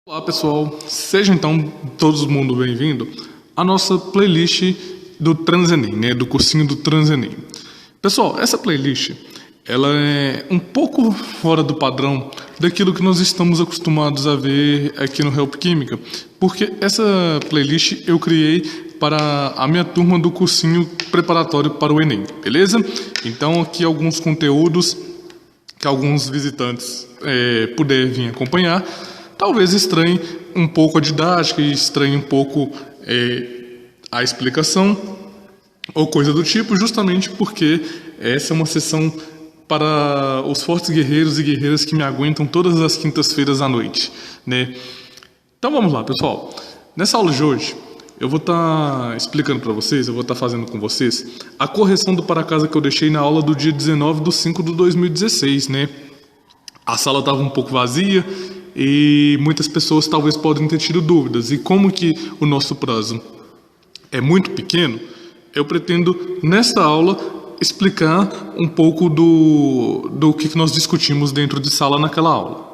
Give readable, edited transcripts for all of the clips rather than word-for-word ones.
Olá pessoal, seja então todo mundo bem-vindo à nossa playlist do Transenem, né, do cursinho do Transenem. Pessoal, essa playlist ela é um pouco fora do padrão daquilo que nós estamos acostumados a ver aqui no Help Química, porque essa playlist eu criei para a minha turma do cursinho preparatório para o Enem, beleza? Então aqui alguns conteúdos que alguns visitantes puderem vir acompanhar. Talvez estranhe um pouco a didática e estranhe um pouco a explicação ou coisa do tipo, justamente porque essa é uma sessão para os fortes guerreiros e guerreiras que me aguentam todas as quintas-feiras à noite, né? Então vamos lá, pessoal. Nessa aula de hoje, eu vou estar explicando para vocês, eu vou estar fazendo com vocês a correção do para casa que eu deixei na aula do dia 19/5/2016, né? A sala estava um pouco vazia e muitas pessoas talvez podem ter tido dúvidas. E como que o nosso prazo é muito pequeno, eu pretendo, nesta aula, explicar um pouco do que nós discutimos dentro de sala naquela aula.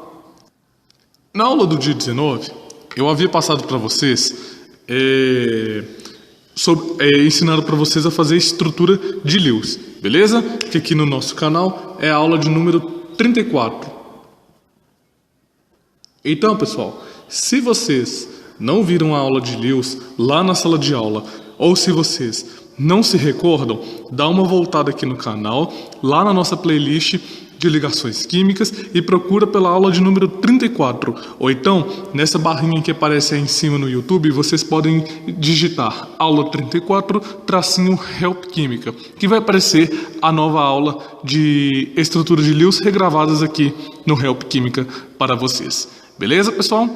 Na aula do dia 19, eu havia passado para vocês, ensinado para vocês a fazer estrutura de Lewis, beleza? Que aqui no nosso canal é a aula de número 34. Então, pessoal, se vocês não viram a aula de Lewis lá na sala de aula, ou se vocês não se recordam, dá uma voltada aqui no canal, lá na nossa playlist de ligações químicas e procura pela aula de número 34. Ou então, nessa barrinha que aparece aí em cima no YouTube, vocês podem digitar aula 34, tracinho Help Química, que vai aparecer a nova aula de estrutura de Lewis regravadas aqui no Help Química para vocês. Beleza, pessoal?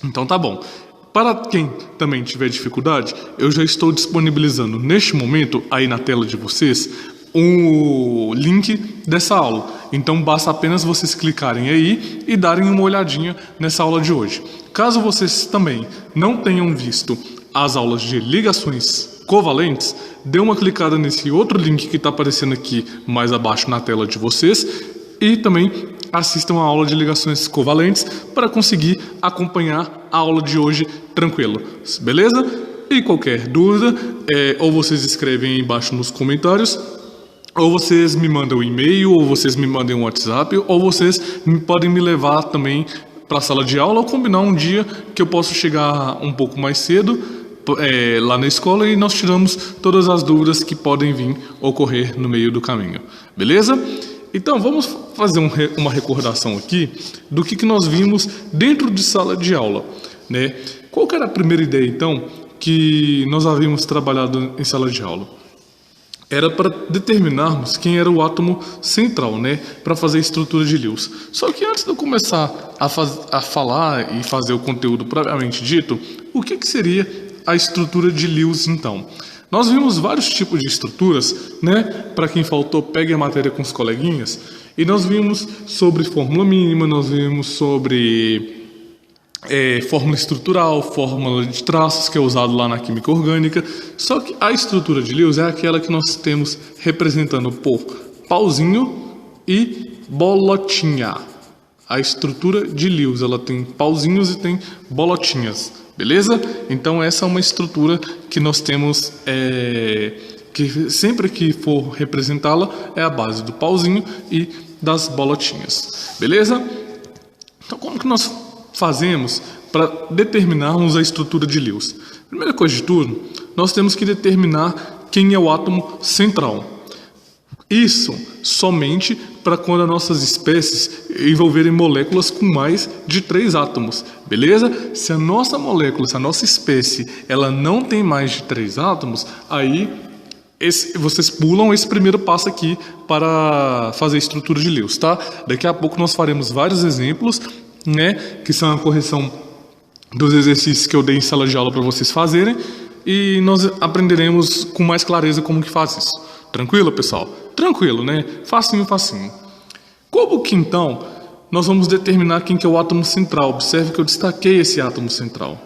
Então tá bom. Para quem também tiver dificuldade, eu já estou disponibilizando neste momento aí na tela de vocês o link dessa aula. Então basta apenas vocês clicarem aí e darem uma olhadinha nessa aula de hoje. Caso vocês também não tenham visto as aulas de ligações covalentes, dê uma clicada nesse outro link que está aparecendo aqui mais abaixo na tela de vocês e também assistam a aula de ligações covalentes para conseguir acompanhar a aula de hoje tranquilo, beleza? E qualquer dúvida, ou vocês escrevem aí embaixo nos comentários, ou vocês me mandam um e-mail, ou vocês me mandem um WhatsApp, ou vocês podem me levar também para a sala de aula ou combinar um dia que eu posso chegar um pouco mais cedo lá na escola e nós tiramos todas as dúvidas que podem vir ocorrer no meio do caminho, beleza? Então vamos fazer uma recordação aqui do que nós vimos dentro de sala de aula, né? Qual que era a primeira ideia então que nós havíamos trabalhado em sala de aula? Era para determinarmos quem era o átomo central, né? Para fazer a estrutura de Lewis. Só que antes de eu começar a falar e fazer o conteúdo propriamente dito, o que seria a estrutura de Lewis então? Nós vimos vários tipos de estruturas, né? Para quem faltou, pegue a matéria com os coleguinhas. E nós vimos sobre fórmula mínima, nós vimos sobre fórmula estrutural, fórmula de traços, que é usado lá na química orgânica. Só que a estrutura de Lewis é aquela que nós temos representando por pauzinho e bolotinha. A estrutura de Lewis, ela tem pauzinhos e tem bolotinhas. Beleza? Então essa é uma estrutura que nós temos, que sempre que for representá-la é a base do pauzinho e das bolotinhas. Beleza? Então como que nós fazemos para determinarmos a estrutura de Lewis? Primeira coisa de tudo, nós temos que determinar quem é o átomo central. Isso somente para quando as nossas espécies envolverem moléculas com mais de 3 átomos, beleza? Se a nossa molécula, se a nossa espécie, ela não tem mais de 3 átomos, aí vocês pulam esse primeiro passo aqui para fazer a estrutura de Lewis, tá? Daqui a pouco nós faremos vários exemplos, né? Que são a correção dos exercícios que eu dei em sala de aula para vocês fazerem e nós aprenderemos com mais clareza como que faz isso. Tranquilo, pessoal? Tranquilo, né? Facinho, facinho. Como que então nós vamos determinar quem que é o átomo central? Observe que eu destaquei esse átomo central.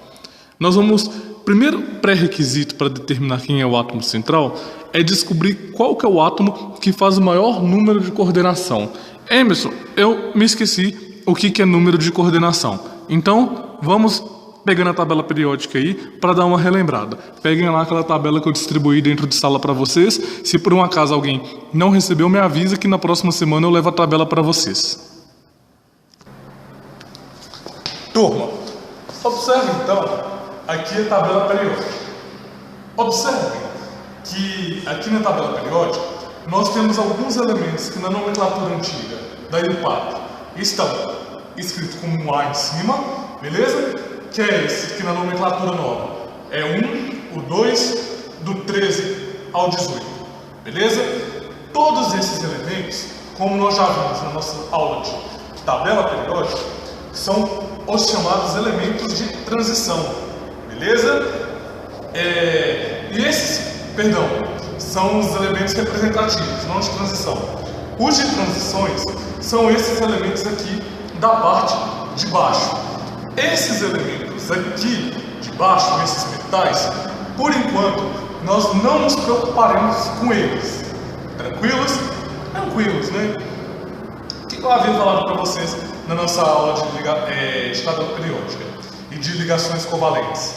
Nós vamos, primeiro pré-requisito para determinar quem é o átomo central é descobrir qual que é o átomo que faz o maior número de coordenação. Emerson, eu me esqueci o que é número de coordenação. Então, vamos pegando a tabela periódica aí para dar uma relembrada. Peguem lá aquela tabela que eu distribuí dentro de sala para vocês. Se por um acaso alguém não recebeu, me avisa que na próxima semana eu levo a tabela para vocês. Turma, observe então aqui a tabela periódica. Observe que aqui na tabela periódica nós temos alguns elementos que na nomenclatura antiga da IUPAC estão escritos como A em cima, beleza? Que é esse que na nomenclatura nova é 1, o 2, do 13 ao 18, beleza? Todos esses elementos, como nós já vimos na nossa aula de tabela periódica, são os chamados elementos de transição, beleza? E esses, são os elementos representativos, não de transição. Os de transições são esses elementos aqui da parte de baixo. Esses elementos aqui de baixo, esses metais, por enquanto, nós não nos preocuparemos com eles. Tranquilos? Tranquilos, né? O que eu havia falado para vocês na nossa aula de tabela periódica e de ligações covalentes?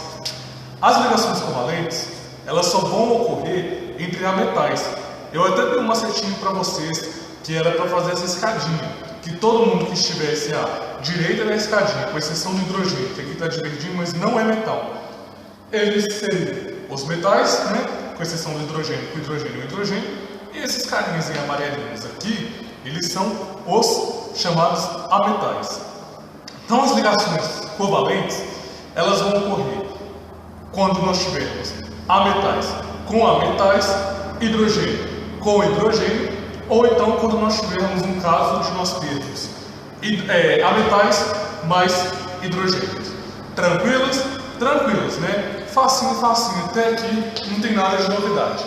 As ligações covalentes, elas só vão ocorrer entre ametais. Eu até dei um macetinho para vocês, que era para fazer essa escadinha. Que todo mundo que estivesse à direita da escadinha, com exceção do hidrogênio, que aqui está de verdinho, mas não é metal, eles seriam os metais, né? Com exceção do hidrogênio, com hidrogênio e hidrogênio, e esses carinhas em amarelinhos aqui, eles são os chamados ametais. Então as ligações covalentes, elas vão ocorrer quando nós tivermos ametais com ametais, hidrogênio com hidrogênio, ou então quando nós tivermos um caso de nós termos ametais mais hidrogênios. Tranquilos? Tranquilos, né? Facinho, facinho. Até aqui não tem nada de novidade.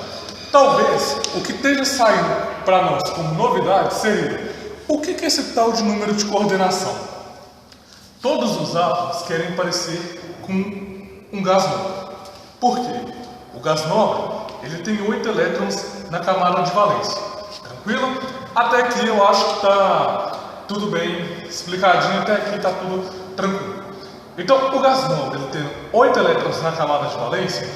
Talvez o que esteja saindo para nós como novidade seria o que é esse tal de número de coordenação? Todos os átomos querem parecer com um gás nobre. Por quê? O gás nobre ele tem 8 elétrons na camada de valência. Tranquilo? Até aqui eu acho que está tudo bem explicadinho, até aqui está tudo tranquilo. Então, o gás nobre, ele tem 8 elétrons na camada de valência,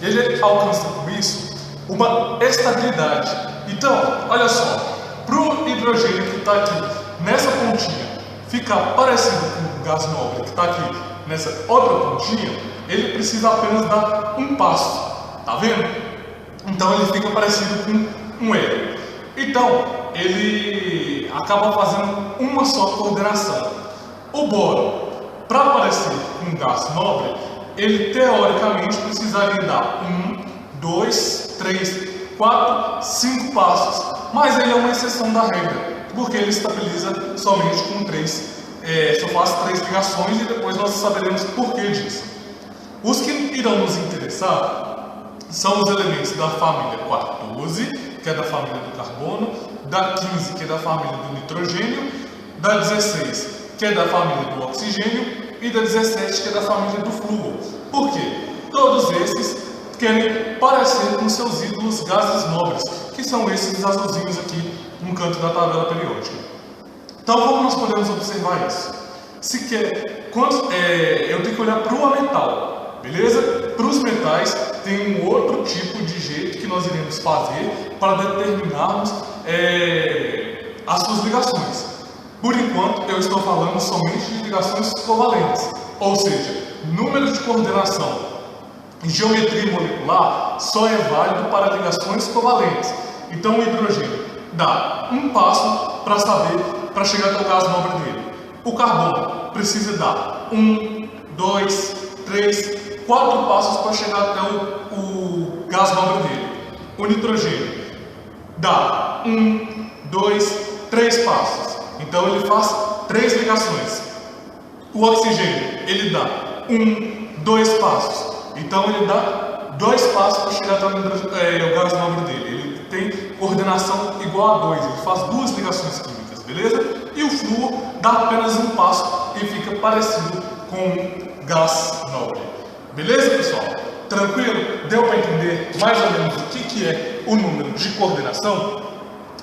ele alcança com isso uma estabilidade. Então, olha só, para o hidrogênio que está aqui nessa pontinha ficar parecido com o gás nobre que está aqui nessa outra pontinha, ele precisa apenas dar um passo, tá vendo? Então ele fica parecido com um L. Então, ele acaba fazendo uma só coordenação. O boro, para parecer um gás nobre, ele teoricamente precisaria dar 1, 2, 3, 4, 5 passos. Mas ele é uma exceção da regra, porque ele estabiliza somente com 3. Só faz 3 ligações e depois nós saberemos por que disso. Os que irão nos interessar são os elementos da família 14, que é da família do carbono, da 15, que é da família do nitrogênio, da 16, que é da família do oxigênio, e da 17, que é da família do flúor. Por quê? Todos esses querem parecer com seus ídolos gases nobres, que são esses azulzinhos aqui no canto da tabela periódica. Então, como nós podemos observar isso? Se quer, eu tenho que olhar para o ametal, beleza? Para os metais, tem um outro tipo de jeito que nós iremos fazer para determinarmos as suas ligações. Por enquanto, eu estou falando somente de ligações covalentes, ou seja, número de coordenação em geometria molecular só é válido para ligações covalentes. Então, o hidrogênio dá um passo para chegar até o gás nobre dele. O carbono precisa dar 1, 2, 3, 4 passos para chegar até o gás nobre dele. O nitrogênio dá 1, 2, 3 passos. Então ele faz 3 ligações. O oxigênio, ele dá 1, 2 passos. Então ele dá 2 passos para chegar até o gás nobre dele. Ele tem coordenação igual a 2. Ele faz 2 ligações químicas, beleza? E o flúor dá apenas um passo e fica parecido com gás nobre. Beleza, pessoal? Tranquilo? Deu para entender mais ou menos o que é o número de coordenação?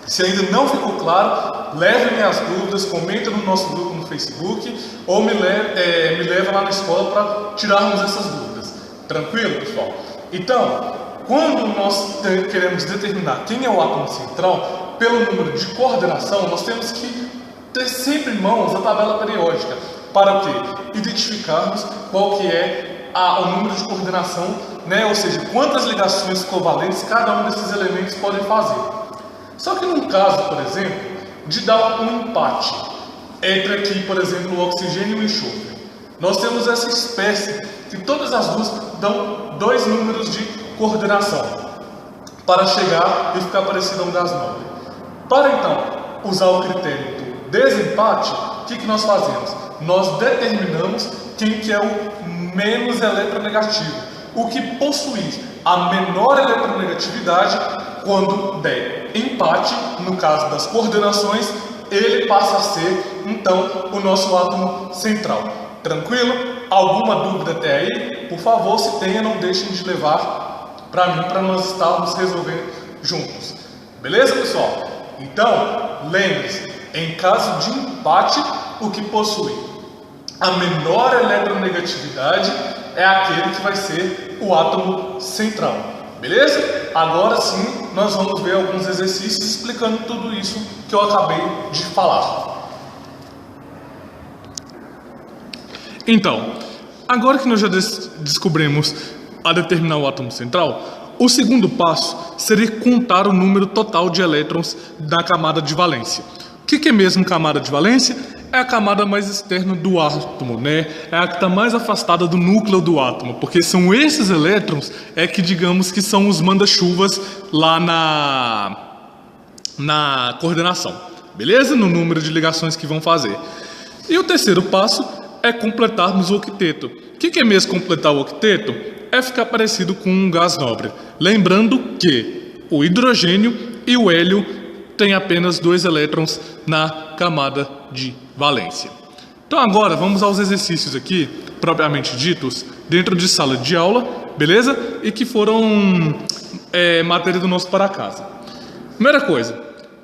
Se ainda não ficou claro, tá? Leve minhas dúvidas, comenta no nosso grupo no Facebook ou me leva lá na escola para tirarmos essas dúvidas. Tranquilo, pessoal? Então, quando nós queremos determinar quem é o átomo central, pelo número de coordenação, nós temos que ter sempre em mãos a tabela periódica. Para o quê? Identificarmos qual que é o número de coordenação, né? Ou seja, quantas ligações covalentes cada um desses elementos podem fazer. Só que num caso, por exemplo, de dar um empate entre aqui, por exemplo, o oxigênio e o enxofre, nós temos essa espécie que todas as duas dão 2 números de coordenação para chegar e ficar parecido a um gás nobre. Para então usar o critério do desempate, o que nós fazemos? Nós determinamos quem que é o menos eletronegativo, o que possui a menor eletronegatividade. Quando der empate, no caso das coordenações, ele passa a ser então o nosso átomo central. Tranquilo? Alguma dúvida até aí? Por favor, se tenha, não deixem de levar para mim, para nós estarmos resolvendo juntos. Beleza, pessoal? Então, lembre-se, em caso de empate, o que possui a menor eletronegatividade é aquele que vai ser o átomo central. Beleza? Agora sim, nós vamos ver alguns exercícios explicando tudo isso que eu acabei de falar. Então, agora que nós já descobrimos a determinar o átomo central, o segundo passo seria contar o número total de elétrons da camada de valência. O que é mesmo camada de valência? É a camada mais externa do átomo, né? É a que está mais afastada do núcleo do átomo, porque são esses elétrons que digamos que são os manda-chuvas lá na coordenação, beleza? No número de ligações que vão fazer. E o terceiro passo é completarmos o octeto. O que é mesmo completar o octeto? É ficar parecido com um gás nobre. Lembrando que o hidrogênio e o hélio têm apenas 2 elétrons na camada de valência. Então agora vamos aos exercícios aqui, propriamente ditos, dentro de sala de aula, beleza? E que foram matéria do nosso para casa. Primeira coisa,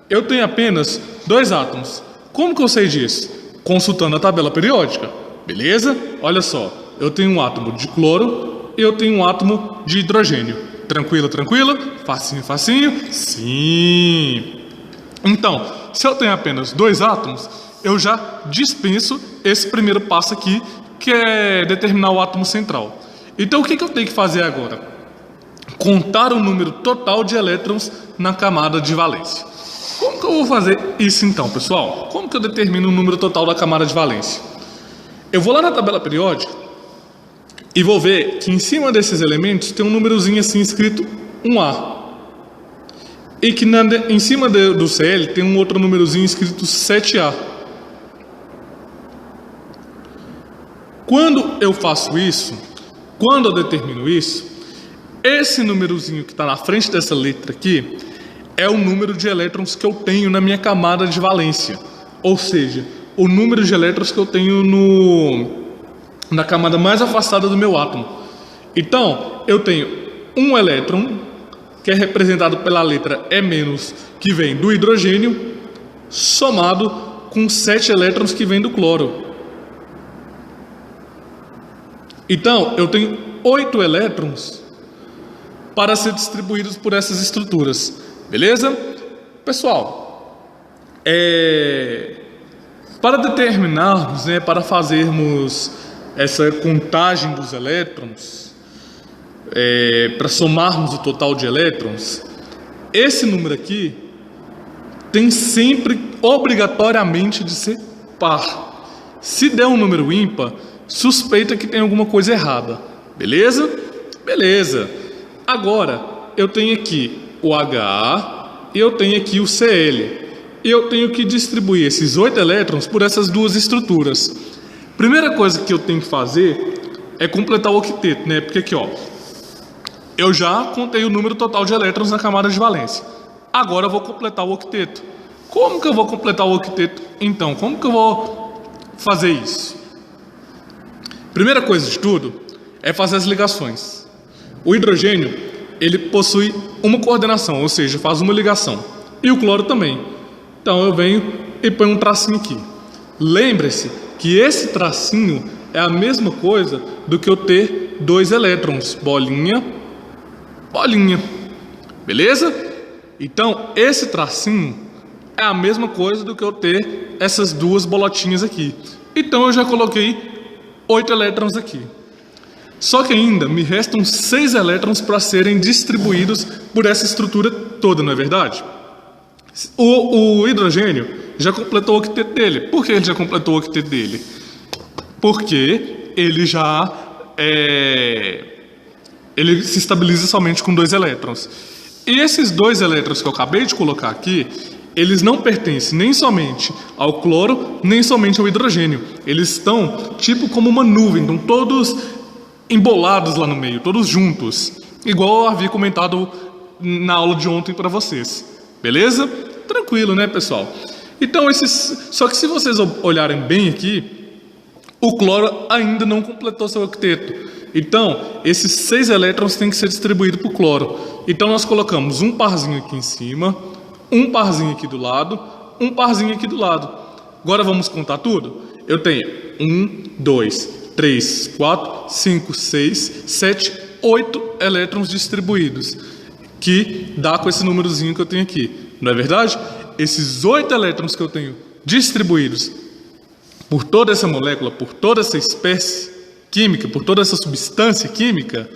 eu tenho apenas 2 átomos. Como que eu sei disso? Consultando a tabela periódica, beleza? Olha só, eu tenho um átomo de cloro e eu tenho um átomo de hidrogênio. Tranquilo, tranquilo? Facinho, facinho? Sim! Então, se eu tenho apenas 2 átomos, eu já dispenso esse primeiro passo aqui, que é determinar o átomo central. Então, o que eu tenho que fazer agora? Contar o número total de elétrons na camada de valência. Como que eu vou fazer isso então, pessoal? Como que eu determino o número total da camada de valência? Eu vou lá na tabela periódica e vou ver que em cima desses elementos tem um númerozinho assim escrito 1A. E que em cima do Cl tem um outro númerozinho escrito 7A. Quando eu faço isso, quando eu determino isso, esse númerozinho que está na frente dessa letra aqui é o número de elétrons que eu tenho na minha camada de valência. Ou seja, o número de elétrons que eu tenho na camada mais afastada do meu átomo. Então, eu tenho um elétron, que é representado pela letra E-, que vem do hidrogênio, somado com 7 elétrons que vem do cloro. Então, eu tenho 8 elétrons para ser distribuídos por essas estruturas. Beleza? Pessoal, para determinarmos, para fazermos essa contagem dos elétrons, para somarmos o total de elétrons, esse número aqui tem sempre, obrigatoriamente, de ser par. Se der um número ímpar, suspeita que tem alguma coisa errada. Beleza? Beleza. Agora, eu tenho aqui o HA e eu tenho aqui o Cl. E eu tenho que distribuir esses 8 elétrons por essas duas estruturas. Primeira coisa que eu tenho que fazer é completar o octeto, né? Porque aqui, ó, eu já contei o número total de elétrons na camada de valência. Agora eu vou completar o octeto. Como que eu vou completar o octeto? Então, como que eu vou fazer isso? Primeira coisa de tudo é fazer as ligações. O hidrogênio, ele possui uma coordenação, ou seja, faz uma ligação. E o cloro também. Então eu venho e põe um tracinho aqui. Lembre-se que esse tracinho é a mesma coisa do que eu ter 2 elétrons, bolinha, bolinha, beleza? Então, esse tracinho é a mesma coisa do que eu ter essas 2 bolotinhas aqui. Então, eu já coloquei 8 elétrons aqui. Só que ainda me restam 6 elétrons para serem distribuídos por essa estrutura toda, não é verdade? O hidrogênio já completou o octeto dele. Por que ele já completou o octeto dele? Porque ele já ele se estabiliza somente com 2 elétrons. E esses 2 elétrons que eu acabei de colocar aqui, eles não pertencem nem somente ao cloro, nem somente ao hidrogênio. Eles estão tipo como uma nuvem, estão todos embolados lá no meio, todos juntos. Igual eu havia comentado na aula de ontem para vocês. Beleza? Tranquilo, né, pessoal? Então, só que se vocês olharem bem aqui, o cloro ainda não completou seu octeto. Então, esses 6 elétrons têm que ser distribuídos para o cloro. Então, nós colocamos um parzinho aqui em cima, um parzinho aqui do lado, um parzinho aqui do lado. Agora vamos contar tudo? Eu tenho 1, 2, 3, 4, 5, 6, 7, 8 elétrons distribuídos, que dá com esse númerozinho que eu tenho aqui. Não é verdade? Esses 8 elétrons que eu tenho distribuídos por toda essa molécula, por toda essa espécie química, por toda essa substância química,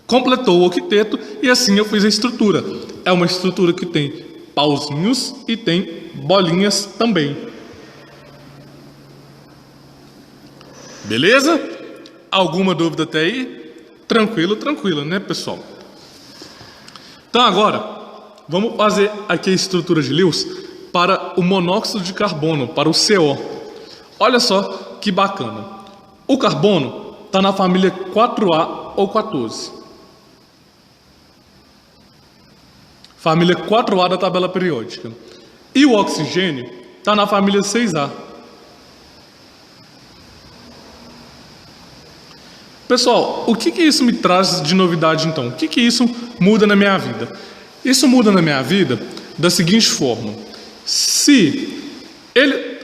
completou o octeto e assim eu fiz a estrutura. É uma estrutura que tem pauzinhos e tem bolinhas também. Beleza? Alguma dúvida até aí? Tranquilo, tranquilo, né, pessoal? Então agora, vamos fazer aqui a estrutura de Lewis para o monóxido de carbono, para o CO. Olha só que bacana. O carbono está na família 4A ou 14. Família 4A da tabela periódica. E o oxigênio está na família 6A. Pessoal, o que isso me traz de novidade então? O que isso muda na minha vida? Isso muda na minha vida da seguinte forma. Se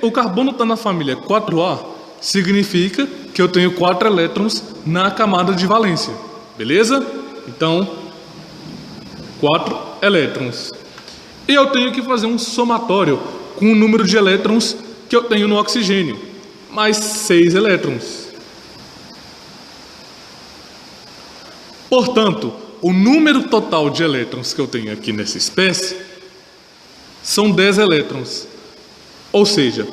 o carbono está na família 4A, significa que eu tenho 4 elétrons na camada de valência. Beleza? Então, 4 elétrons. E eu tenho que fazer um somatório com o número de elétrons que eu tenho no oxigênio. Mais 6 elétrons. Portanto, o número total de elétrons que eu tenho aqui nessa espécie são 10 elétrons. Ou seja,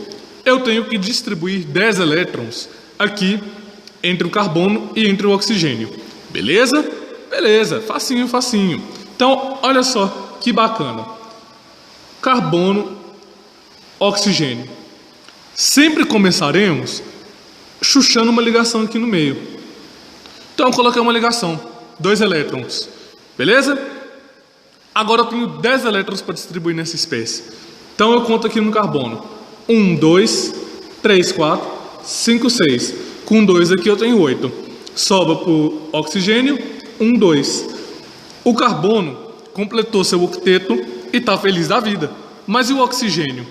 eu tenho que distribuir 10 elétrons aqui entre o carbono e entre o oxigênio. Beleza? Beleza, facinho, facinho. Então, olha só que bacana. Carbono, oxigênio. Sempre começaremos chuchando uma ligação aqui no meio. Então, eu coloquei uma ligação. 2 elétrons, beleza? Agora eu tenho 10 elétrons para distribuir nessa espécie. Então eu conto aqui no carbono. 1, 2, 3, 4, 5, 6. Com 2 aqui eu tenho 8. Sobra para o oxigênio, 1, 2. O carbono completou seu octeto e está feliz da vida. Mas e o oxigênio?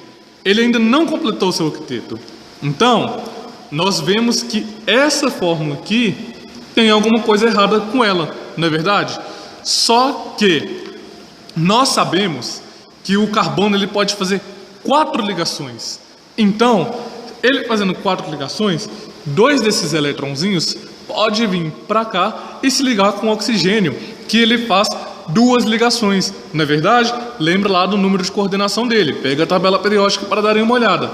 Ele ainda não completou seu octeto. Então, nós vemos que essa fórmula aqui tem alguma coisa errada com ela, não é verdade? Só que nós sabemos que o carbono ele pode fazer 4 ligações. Então, ele fazendo 4 ligações, 2 desses eletronzinhos pode vir para cá e se ligar com o oxigênio, que ele faz 2 ligações, não é verdade? Lembra lá do número de coordenação dele, pega a tabela periódica para darem uma olhada.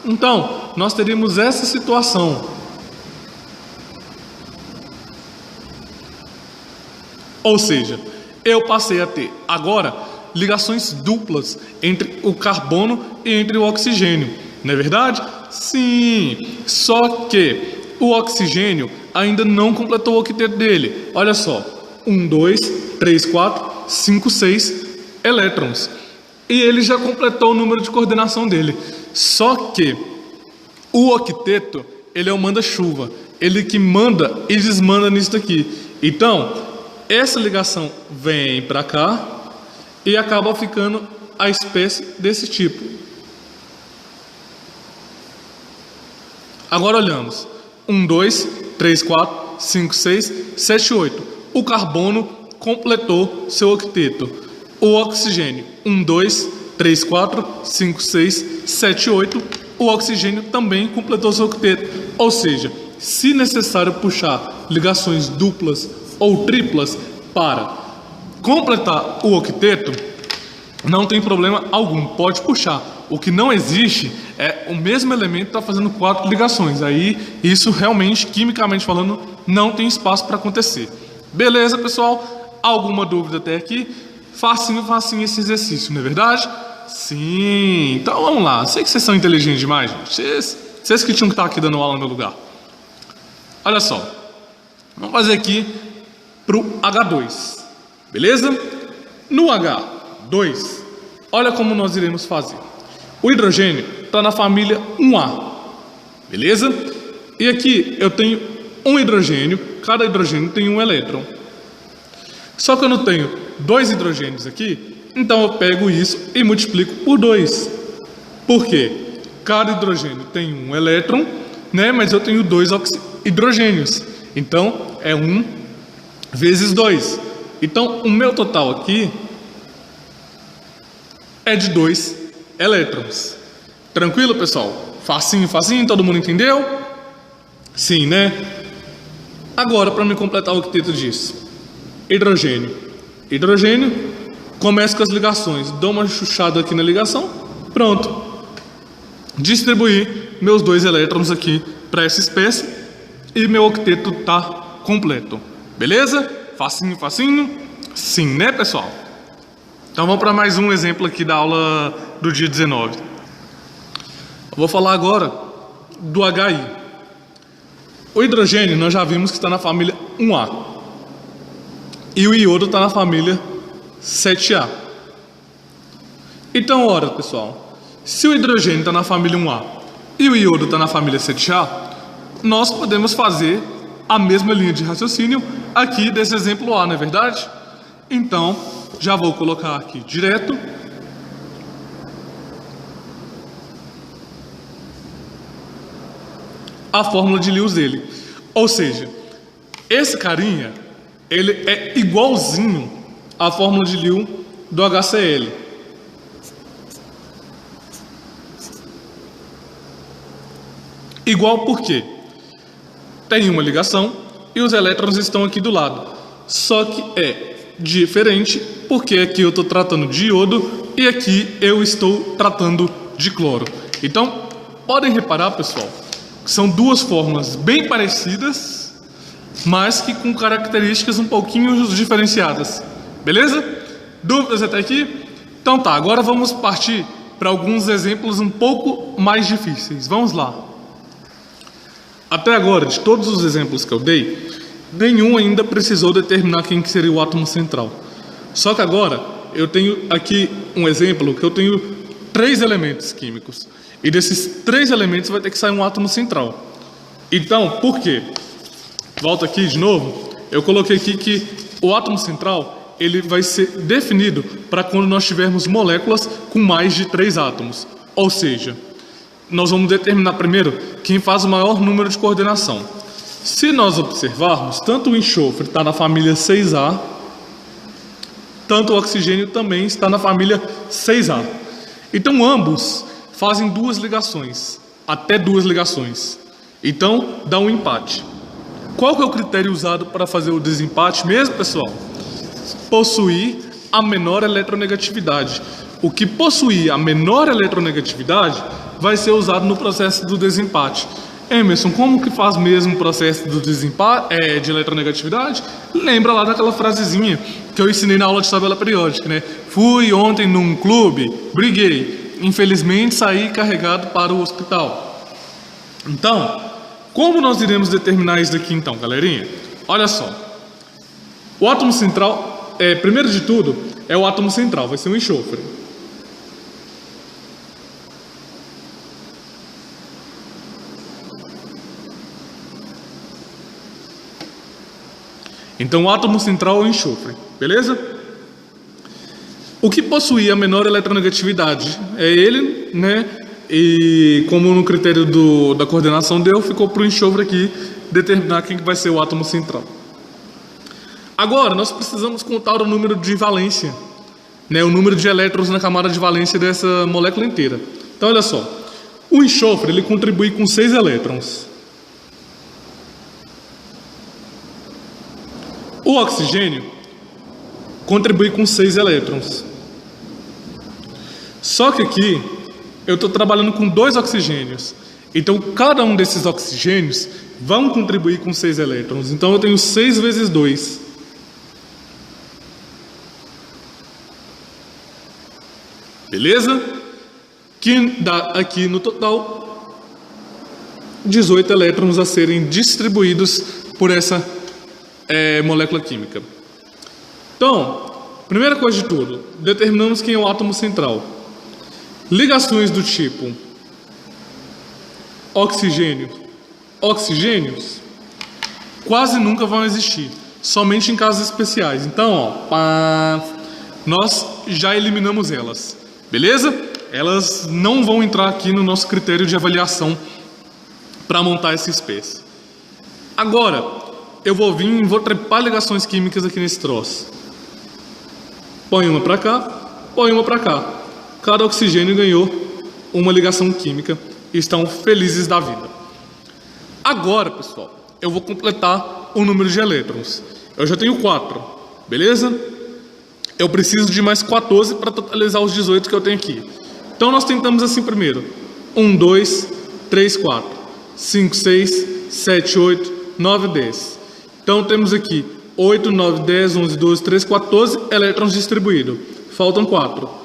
Então, nós teríamos essa situação. Ou seja, eu passei a ter agora ligações duplas entre o carbono e entre o oxigênio. Não é verdade? Sim, só que o oxigênio ainda não completou o octeto dele. Olha só, 1, 2, 3, 4, 5, 6 elétrons. E ele já completou o número de coordenação dele. Só que o octeto, ele é o manda-chuva. Ele que manda e desmanda nisso daqui. Então, essa ligação vem para cá e acaba ficando a espécie desse tipo. Agora olhamos. 1, 2, 3, 4, 5, 6, 7, 8. O carbono completou seu octeto. O oxigênio. 1, 2, 3, 4, 5, 6, 7, 8. O oxigênio também completou seu octeto. Ou seja, se necessário puxar ligações duplas ou triplas para completar o octeto, não tem problema algum, pode puxar. O que não existe é o mesmo elemento estar fazendo 4 ligações. Aí, isso realmente, quimicamente falando, não tem espaço para acontecer. Beleza, pessoal? Alguma dúvida até aqui? Facinho esse exercício, não é verdade? Sim. Então, vamos lá. Sei que vocês são inteligentes demais, gente. Vocês que tinham que estar aqui dando aula no meu lugar. Olha só. Vamos fazer aqui para o H2. Beleza? No H2, olha como nós iremos fazer. O hidrogênio está na família 1A, beleza? E aqui eu tenho um hidrogênio, cada hidrogênio tem um elétron. Só que eu não tenho 2 hidrogênios aqui, então eu pego isso e multiplico por 2. Por quê? Cada hidrogênio tem um elétron, né? Mas eu tenho 2 hidrogênios. Então é 1 vezes 2. Então o meu total aqui é de 2 elétrons. Tranquilo, pessoal? Facinho, todo mundo entendeu? Sim, né? Agora, para me completar o octeto disso. Hidrogênio. Começo com as ligações. Dou uma chuchada aqui na ligação. Pronto. Distribuí meus 2 elétrons aqui para essa espécie. E meu octeto está completo. Beleza? Facinho. Sim, né, pessoal? Então vamos para mais um exemplo aqui da aula do dia 19. Eu vou falar agora do HI. O hidrogênio nós já vimos que está na família 1A. E o iodo está na família 7A. Então, ora, pessoal, se o hidrogênio está na família 1A e o iodo está na família 7A, nós podemos fazer a mesma linha de raciocínio aqui desse exemplo A, não é verdade? Então, já vou colocar aqui direto. A fórmula de Lewis dele. Ou seja, esse carinha, ele é igualzinho à fórmula de Lewis do HCl. Igual por quê? Tem uma ligação e os elétrons estão aqui do lado. Só que é diferente porque aqui eu estou tratando de iodo e aqui eu estou tratando de cloro. Então, podem reparar, pessoal, que são 2 fórmulas bem parecidas, mas que com características um pouquinho diferenciadas. Beleza? Dúvidas até aqui? Então tá, agora vamos partir para alguns exemplos um pouco mais difíceis. Vamos lá. Até agora, de todos os exemplos que eu dei, nenhum ainda precisou determinar quem que seria o átomo central. Só que agora eu tenho aqui um exemplo que eu tenho 3 elementos químicos. E desses 3 elementos vai ter que sair um átomo central. Então, por quê? Volto aqui de novo. Eu coloquei aqui que o átomo central ele vai ser definido para quando nós tivermos moléculas com mais de 3 átomos. Ou seja, nós vamos determinar primeiro quem faz o maior número de coordenação. Se nós observarmos, tanto o enxofre está na família 6A, tanto o oxigênio também está na família 6A. Então, ambos fazem 2 ligações, até 2 ligações. Então, dá um empate. Qual que é o critério usado para fazer o desempate mesmo, pessoal? Possuir a menor eletronegatividade. O que possuir a menor eletronegatividade vai ser usado no processo do desempate. Emerson, como que faz mesmo o processo do desempate, de eletronegatividade? Lembra lá daquela frasezinha que eu ensinei na aula de tabela periódica, né? Fui ontem num clube, briguei, infelizmente saí carregado para o hospital. Então, como nós iremos determinar isso daqui então, galerinha? Olha só, o átomo central, primeiro de tudo, é o átomo central, vai ser um enxofre. Então, o átomo central é o enxofre, beleza? O que possui a menor eletronegatividade é ele, né? E como no critério da coordenação deu, ficou para o enxofre aqui determinar quem vai ser o átomo central. Agora, nós precisamos contar o número de valência, né, o número de elétrons na camada de valência dessa molécula inteira. Então, olha só, o enxofre ele contribui com 6 elétrons. O oxigênio contribui com 6 elétrons. Só que aqui eu estou trabalhando com 2 oxigênios. Então, cada um desses oxigênios vão contribuir com 6 elétrons. Então, eu tenho 6 vezes 2. Beleza? Que dá aqui no total 18 elétrons a serem distribuídos por essa molécula química. Então, primeira coisa de tudo, determinamos quem é o átomo central. Ligações do tipo oxigênio, oxigênios, quase nunca vão existir, somente em casos especiais. Então, ó, nós já eliminamos elas, beleza? Elas não vão entrar aqui no nosso critério de avaliação para montar essa espécie. Agora, eu vou trepar ligações químicas aqui nesse troço. Põe uma para cá, põe uma para cá. Cada oxigênio ganhou uma ligação química e estão felizes da vida. Agora, pessoal, eu vou completar o número de elétrons. Eu já tenho 4, beleza? Eu preciso de mais 14 para totalizar os 18 que eu tenho aqui. Então, nós tentamos assim primeiro. 1, 2, 3, 4, 5, 6, 7, 8, 9, 10. Então, temos aqui 8, 9, 10, 11, 12, 13, 14 elétrons distribuídos. Faltam 4.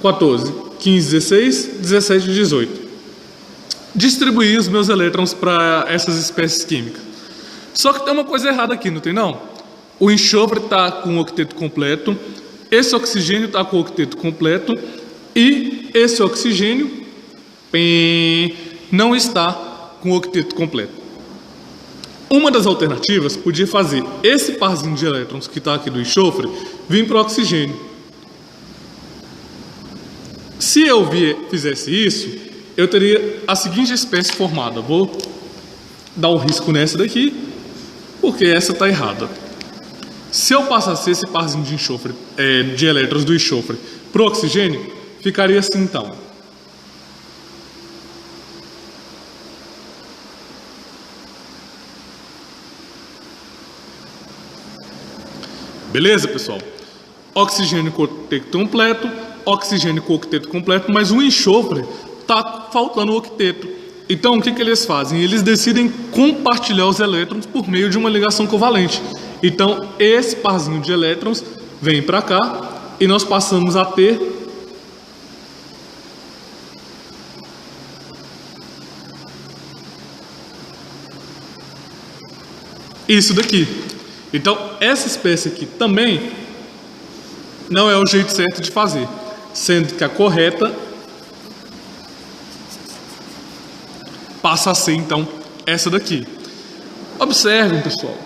14, 15, 16, 17 e 18. Distribuir os meus elétrons para essas espécies químicas. Só que tem uma coisa errada aqui, não tem não? O enxofre está com o octeto completo, esse oxigênio está com o octeto completo e esse oxigênio não está com o octeto completo. Uma das alternativas podia fazer esse parzinho de elétrons que está aqui do enxofre vir para o oxigênio. Se eu fizesse isso, eu teria a seguinte espécie formada. Vou dar um risco nessa daqui, porque essa está errada. Se eu passasse esse parzinho de enxofre, de elétrons do enxofre para o oxigênio, ficaria assim então. Beleza, pessoal? Oxigênio com octeto completo, oxigênio com octeto completo, mas o enxofre está faltando o octeto. Então, o que eles fazem? Eles decidem compartilhar os elétrons por meio de uma ligação covalente. Então, esse parzinho de elétrons vem para cá e nós passamos a ter isso daqui. Então, essa espécie aqui também não é o jeito certo de fazer, sendo que a correta passa a ser, então, essa daqui. Observem, pessoal,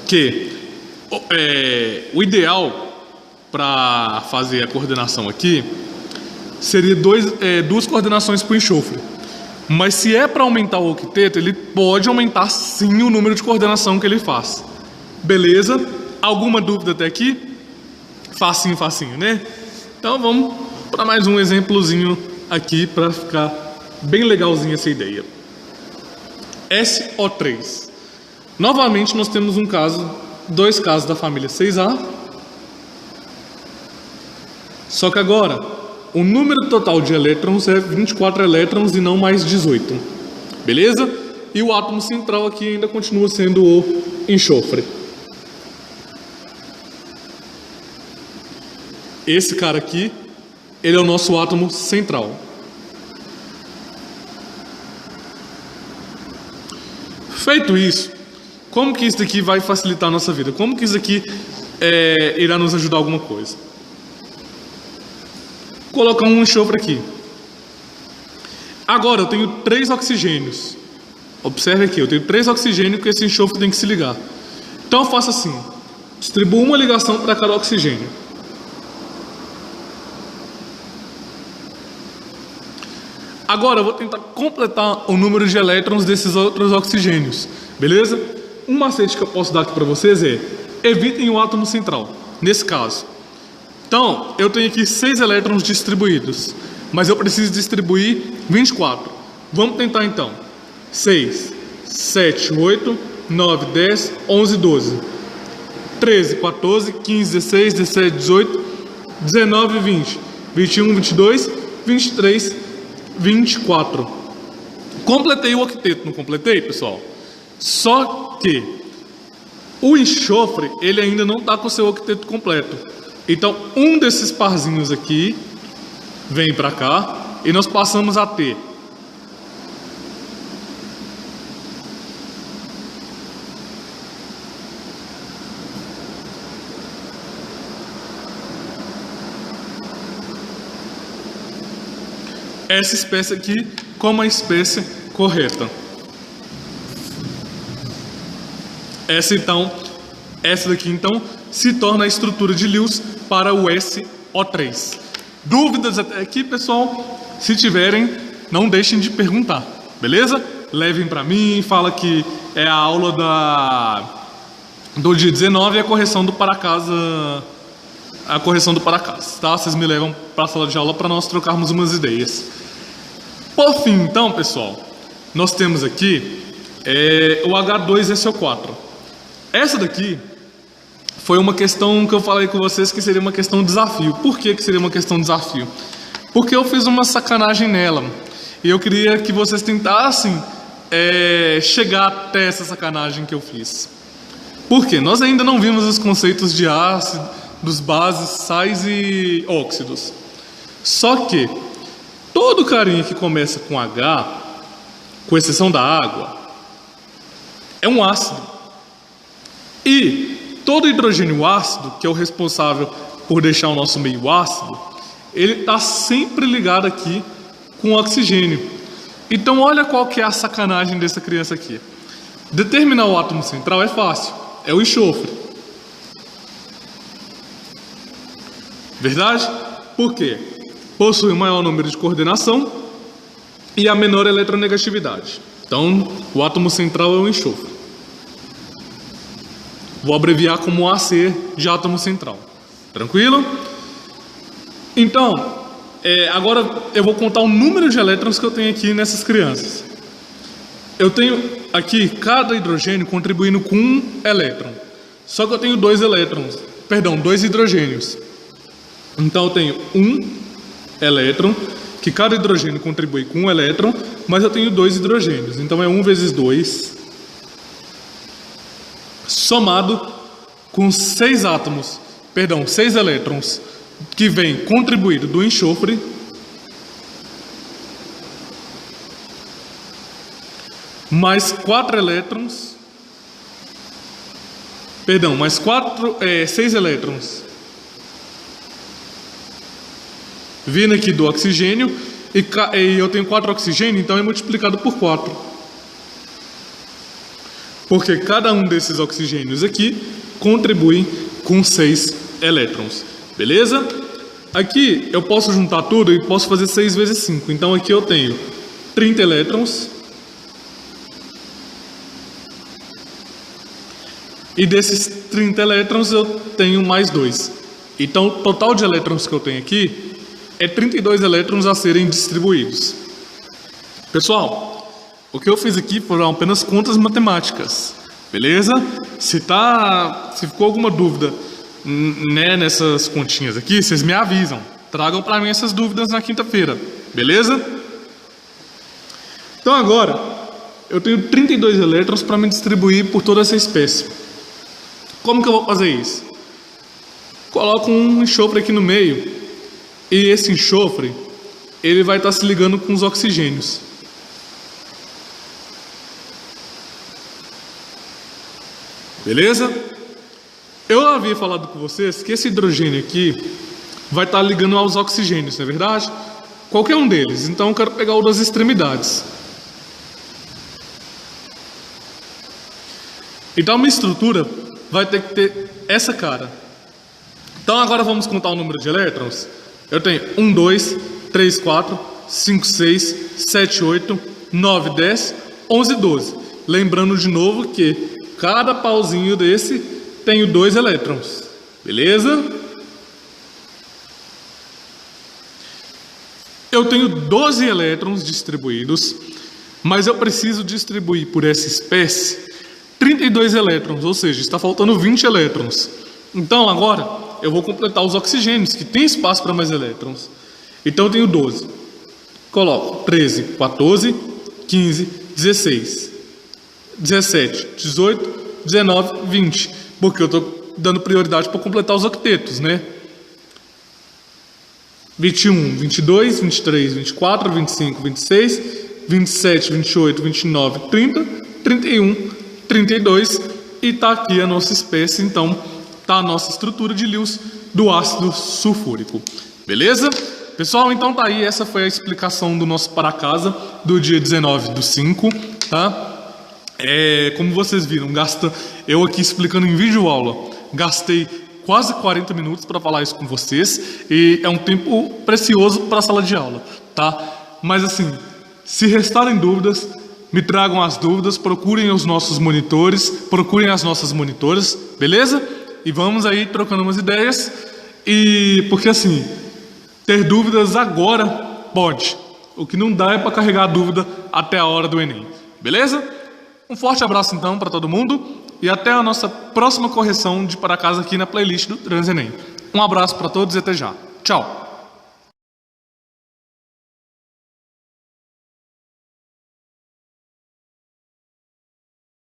que o ideal para fazer a coordenação aqui seria duas coordenações para o enxofre. Mas se é para aumentar o octeto, ele pode aumentar sim o número de coordenação que ele faz. Beleza? Alguma dúvida até aqui? Facinho, facinho, né? Então vamos para mais um exemplozinho aqui para ficar bem legalzinha essa ideia. SO3. Novamente nós temos dois casos da família 6A. Só que agora o número total de elétrons é 24 elétrons e não mais 18. Beleza? E o átomo central aqui ainda continua sendo o enxofre. Esse cara aqui, ele é o nosso átomo central. Feito isso, como que isso daqui vai facilitar a nossa vida? Como que isso aqui irá nos ajudar alguma coisa? Vou colocar um enxofre aqui. Agora eu tenho 3 oxigênios. Observe aqui, eu tenho 3 oxigênios que esse enxofre tem que se ligar. Então eu faço assim, distribuo uma ligação para cada oxigênio. Agora eu vou tentar completar o número de elétrons desses outros oxigênios, beleza? Um macete que eu posso dar aqui para vocês é: evitem o átomo central, nesse caso. Então, eu tenho aqui 6 elétrons distribuídos, mas eu preciso distribuir 24. Vamos tentar então. 6, 7, 8, 9, 10, 11, 12, 13, 14, 15, 16, 17, 18, 19, 20, 21, 22, 23, 24. Completei o octeto, não completei, pessoal? Só que o enxofre, ele ainda não está com o seu octeto completo. Então, um desses parzinhos aqui vem para cá e nós passamos a ter essa espécie aqui como a espécie correta. Essa daqui então se torna a estrutura de Lewis para o SO3. Dúvidas até aqui, pessoal? Se tiverem, não deixem de perguntar, beleza? Levem para mim, fala que é a aula do dia 19 e a correção do para casa. Tá? Vocês me levam para a sala de aula para nós trocarmos umas ideias. Por fim, então, pessoal, nós temos aqui o H2SO4. Essa daqui foi uma questão que eu falei com vocês que seria uma questão de desafio. Por que seria uma questão de desafio? Porque eu fiz uma sacanagem nela e eu queria que vocês tentassem chegar até essa sacanagem que eu fiz. Por quê? Nós ainda não vimos os conceitos de ácido, dos bases, sais e óxidos. Só que todo carinha que começa com H, com exceção da água, é um ácido. E todo hidrogênio ácido, que é o responsável por deixar o nosso meio ácido, ele está sempre ligado aqui com o oxigênio. Então olha qual que é a sacanagem dessa criança aqui. Determinar o átomo central é fácil, é o enxofre. Verdade? Por quê? Possui o maior número de coordenação e a menor eletronegatividade. Então, o átomo central é o enxofre. Vou abreviar como AC de átomo central. Tranquilo? Então, agora eu vou contar o número de elétrons que eu tenho aqui nessas crianças. Eu tenho aqui cada hidrogênio contribuindo com 1 elétron. Só que eu tenho 2 hidrogênios. Então, eu tenho 1 elétron, que cada hidrogênio contribui com 1 elétron, mas eu tenho 2 hidrogênios. Então, é 1 vezes 2, somado com 6 elétrons, que vem contribuído do enxofre, mais 6 elétrons vindo aqui do oxigênio, e eu tenho 4 oxigênio, então é multiplicado por 4. Porque cada um desses oxigênios aqui contribui com 6 elétrons. Beleza? Aqui eu posso juntar tudo e posso fazer 6 vezes 5. Então aqui eu tenho 30 elétrons. E desses 30 elétrons eu tenho mais 2. Então o total de elétrons que eu tenho aqui é 32 elétrons a serem distribuídos. Pessoal, o que eu fiz aqui foram apenas contas matemáticas. Beleza? Se ficou alguma dúvida nessas continhas aqui, vocês me avisam. Tragam para mim essas dúvidas na quinta-feira. Beleza? Então agora, eu tenho 32 elétrons para me distribuir por toda essa espécie. Como que eu vou fazer isso? Coloco um enxofre aqui no meio. E esse enxofre, ele vai estar se ligando com os oxigênios. Beleza? Eu havia falado com vocês que esse hidrogênio aqui vai estar ligando aos oxigênios, não é verdade? Qualquer um deles. Então eu quero pegar o das extremidades. Então uma estrutura vai ter que ter essa cara. Então agora vamos contar o número de elétrons. Eu tenho 1, 2, 3, 4, 5, 6, 7, 8, 9, 10, 11, 12. Lembrando de novo que cada pauzinho desse tem 2 elétrons. Beleza? Eu tenho 12 elétrons distribuídos, mas eu preciso distribuir por essa espécie 32 elétrons, ou seja, está faltando 20 elétrons. Então agora eu vou completar os oxigênios, que tem espaço para mais elétrons. Então eu tenho 12. Coloco 13, 14, 15, 16, 17, 18, 19, 20. Porque eu estou dando prioridade para completar os octetos, né? 21, 22, 23, 24, 25, 26, 27, 28, 29, 30, 31, 32. E tá aqui a nossa espécie, então tá a nossa estrutura de Lewis do ácido sulfúrico. Beleza? Pessoal, então tá aí, essa foi a explicação do nosso para casa do dia 19/5, tá? Como vocês viram, eu aqui explicando em vídeo aula, gastei quase 40 minutos para falar isso com vocês e é um tempo precioso para a sala de aula, tá? Mas assim, se restarem dúvidas, me tragam as dúvidas, procurem os nossos monitores, procurem as nossas monitoras, beleza? E vamos aí trocando umas ideias, e porque assim, ter dúvidas agora pode, o que não dá é para carregar a dúvida até a hora do Enem, beleza? Um forte abraço então para todo mundo e até a nossa próxima correção de para casa aqui na playlist do TransEnem. Um abraço para todos e até já. Tchau!